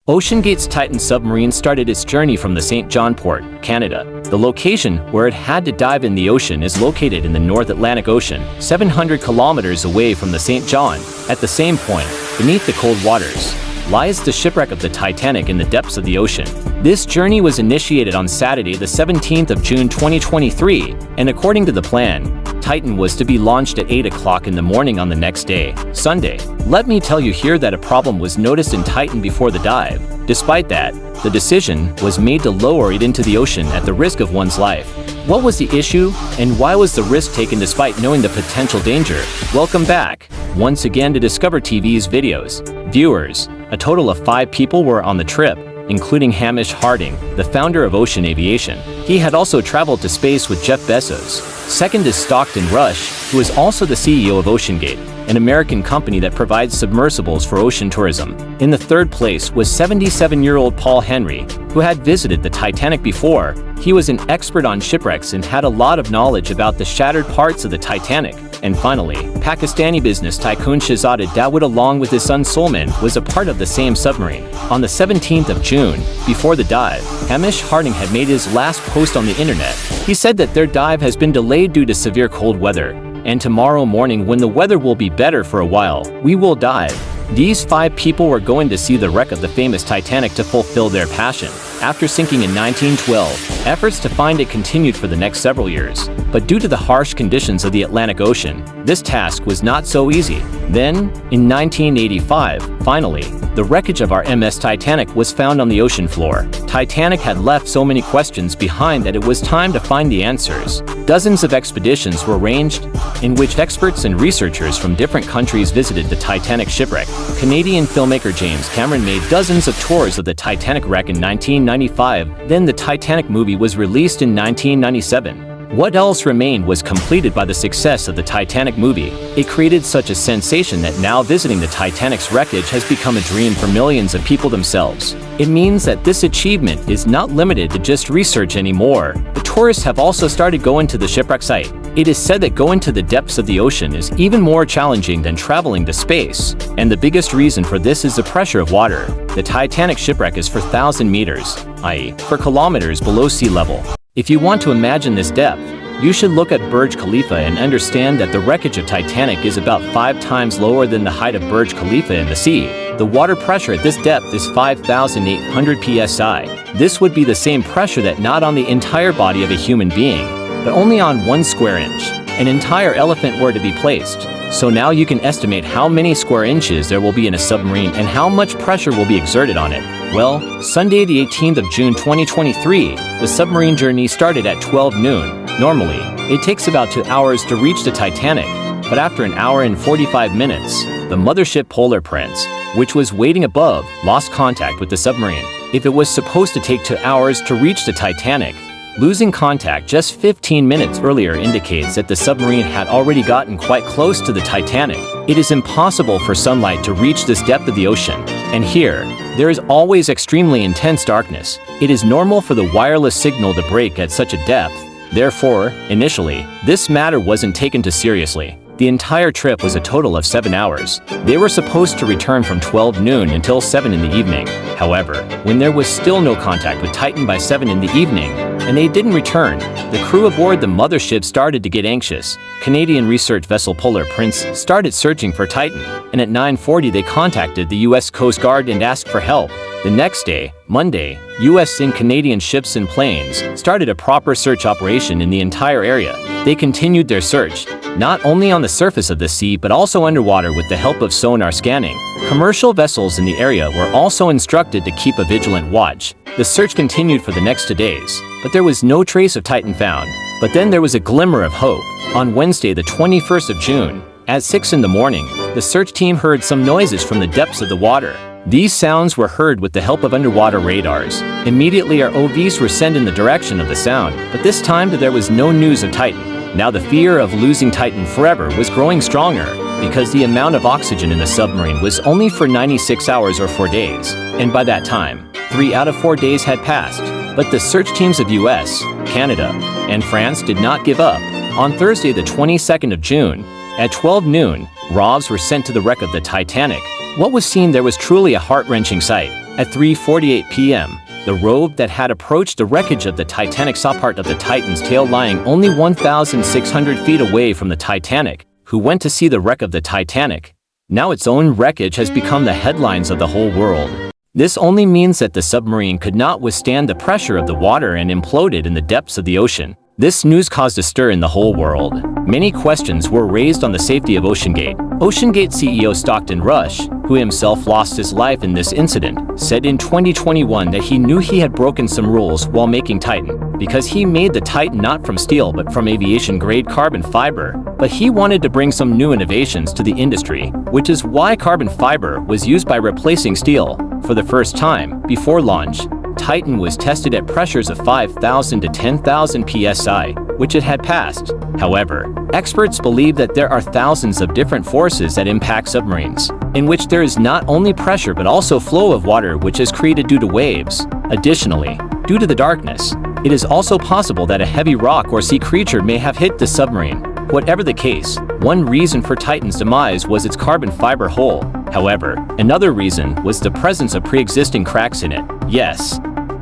OceanGate's Titan submarine started its journey from the St. John port, Canada. The location where it had to dive in the ocean is located in the North Atlantic Ocean, 700 kilometers away from the St. John. At the same point, beneath the cold waters, lies the shipwreck of the Titanic in the depths of the ocean. This journey was initiated on Saturday, the 17th of June 2023, and according to the plan, Titan was to be launched at 8 o'clock in the morning on the next day, Sunday. Let me tell you here that a problem was noticed in Titan before the dive. Despite that, the decision was made to lower it into the ocean at the risk of one's life. What was the issue, and why was the risk taken despite knowing the potential danger? Welcome back, once again to Discover TV's videos. Viewers, a total of 5 people were on the trip, including Hamish Harding, the founder of Ocean Aviation. He had also traveled to space with Jeff Bezos. Second is Stockton Rush, who is also the CEO of OceanGate, an American company that provides submersibles for ocean tourism. In the third place was 77-year-old Paul Henry, who had visited the Titanic before. He was an expert on shipwrecks and had a lot of knowledge about the shattered parts of the Titanic. And finally, Pakistani business tycoon Shahzada Dawood along with his son Salman was a part of the same submarine. On the 17th of June, before the dive, Hamish Harding had made his last post on the internet. He said that their dive has been delayed due to severe cold weather, and tomorrow morning when the weather will be better for a while, we will dive. These 5 people were going to see the wreck of the famous Titanic to fulfill their passion. After sinking in 1912, efforts to find it continued for the next several years. But due to the harsh conditions of the Atlantic Ocean, this task was not so easy. Then, in 1985, finally, the wreckage of R.M.S. Titanic was found on the ocean floor. Titanic had left so many questions behind that it was time to find the answers. Dozens of expeditions were arranged, in which experts and researchers from different countries visited the Titanic shipwreck. Canadian filmmaker James Cameron made dozens of tours of the Titanic wreck in 1995, then the Titanic movie was released in 1997. What else remained was completed by the success of the Titanic movie. It created such a sensation that now visiting the Titanic's wreckage has become a dream for millions of people themselves. It means that this achievement is not limited to just research anymore. The tourists have also started going to the shipwreck site. It is said that going to the depths of the ocean is even more challenging than traveling to space. And the biggest reason for this is the pressure of water. The Titanic shipwreck is 4,000 meters, i.e., 4 kilometers below sea level. If you want to imagine this depth, you should look at Burj Khalifa and understand that the wreckage of Titanic is about 5 times lower than the height of Burj Khalifa in the sea. The water pressure at this depth is 5,800 psi. This would be the same pressure that not on the entire body of a human being, but only on 1 square inch. An entire elephant were to be placed. So now you can estimate how many square inches there will be in a submarine and how much pressure will be exerted on it. Well, Sunday the 18th of June 2023, the submarine journey started at 12 noon. Normally, it takes about 2 hours to reach the Titanic, but after an hour and 45 minutes, the mothership Polar Prince, which was waiting above, lost contact with the submarine. If it was supposed to take 2 hours to reach the Titanic, losing contact just 15 minutes earlier indicates that the submarine had already gotten quite close to the Titanic. It is impossible for sunlight to reach this depth of the ocean. And here, there is always extremely intense darkness. It is normal for the wireless signal to break at such a depth. Therefore, initially, this matter wasn't taken too seriously. The entire trip was a total of 7 hours. They were supposed to return from 12 noon until 7 in the evening. However, when there was still no contact with Titan by 7 in the evening, and they didn't return, the crew aboard the mothership started to get anxious. Canadian research vessel Polar Prince started searching for Titan, and at 9:40 they contacted the U.S. Coast Guard and asked for help. The next day, Monday, U.S. and Canadian ships and planes started a proper search operation in the entire area. They continued their search, not only on the surface of the sea but also underwater with the help of sonar scanning. Commercial vessels in the area were also instructed to keep a vigilant watch. The search continued for the next 2 days, but there was no trace of Titan found. But then there was a glimmer of hope. On Wednesday, the 21st of June, at 6 in the morning, the search team heard some noises from the depths of the water. These sounds were heard with the help of underwater radars. Immediately our OVs were sent in the direction of the sound, but this time there was no news of Titan. Now the fear of losing Titan forever was growing stronger, because the amount of oxygen in the submarine was only for 96 hours or 4 days, and by that time, 3 out of 4 days had passed. But the search teams of US, Canada, and France did not give up. On Thursday the 22nd of June, at 12 noon, ROVs were sent to the wreck of the Titanic. What was seen there was truly a heart-wrenching sight. At 3:48 p.m., the rogue that had approached the wreckage of the Titanic saw part of the Titan's tail lying only 1,600 feet away from the Titanic, who went to see the wreck of the Titanic. Now its own wreckage has become the headlines of the whole world. This only means that the submarine could not withstand the pressure of the water and imploded in the depths of the ocean. This news caused a stir in the whole world. Many questions were raised on the safety of OceanGate. OceanGate CEO Stockton Rush, who himself lost his life in this incident, said in 2021 that he knew he had broken some rules while making Titan, because he made the Titan not from steel but from aviation-grade carbon fiber. But he wanted to bring some new innovations to the industry, which is why carbon fiber was used by replacing steel. For the first time, before launch, Titan was tested at pressures of 5,000 to 10,000 psi, which it had passed. However, experts believe that there are thousands of different forces that impact submarines, in which there is not only pressure but also flow of water which is created due to waves. Additionally, due to the darkness, it is also possible that a heavy rock or sea creature may have hit the submarine. Whatever the case, one reason for Titan's demise was its carbon fiber hull. However, another reason was the presence of pre-existing cracks in it. Yes.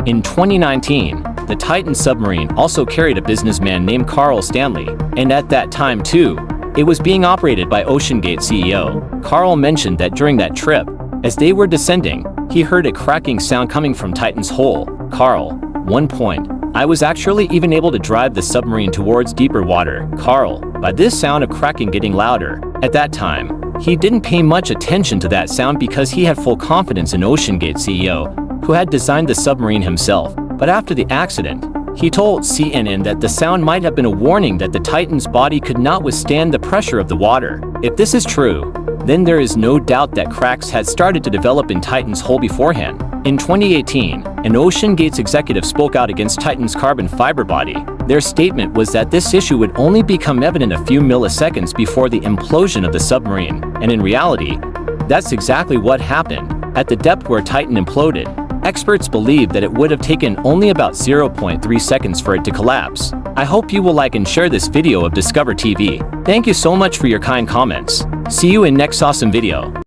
In 2019, the Titan submarine also carried a businessman named Carl Stanley, and at that time too, it was being operated by OceanGate CEO. Carl mentioned that during that trip, as they were descending, he heard a cracking sound coming from Titan's hull. Carl, 1 point. I was actually even able to drive the submarine towards deeper water. Carl, by this sound of cracking getting louder. At that time, he didn't pay much attention to that sound because he had full confidence in OceanGate CEO, who had designed the submarine himself. But after the accident, he told CNN that the sound might have been a warning that the Titan's body could not withstand the pressure of the water. If this is true, then there is no doubt that cracks had started to develop in Titan's hull beforehand. In 2018, an OceanGate's executive spoke out against Titan's carbon fiber body. Their statement was that this issue would only become evident a few milliseconds before the implosion of the submarine, and in reality, that's exactly what happened. At the depth where Titan imploded, experts believe that it would have taken only about 0.3 seconds for it to collapse. I hope you will like and share this video of Discover TV. Thank you so much for your kind comments. See you in next awesome video.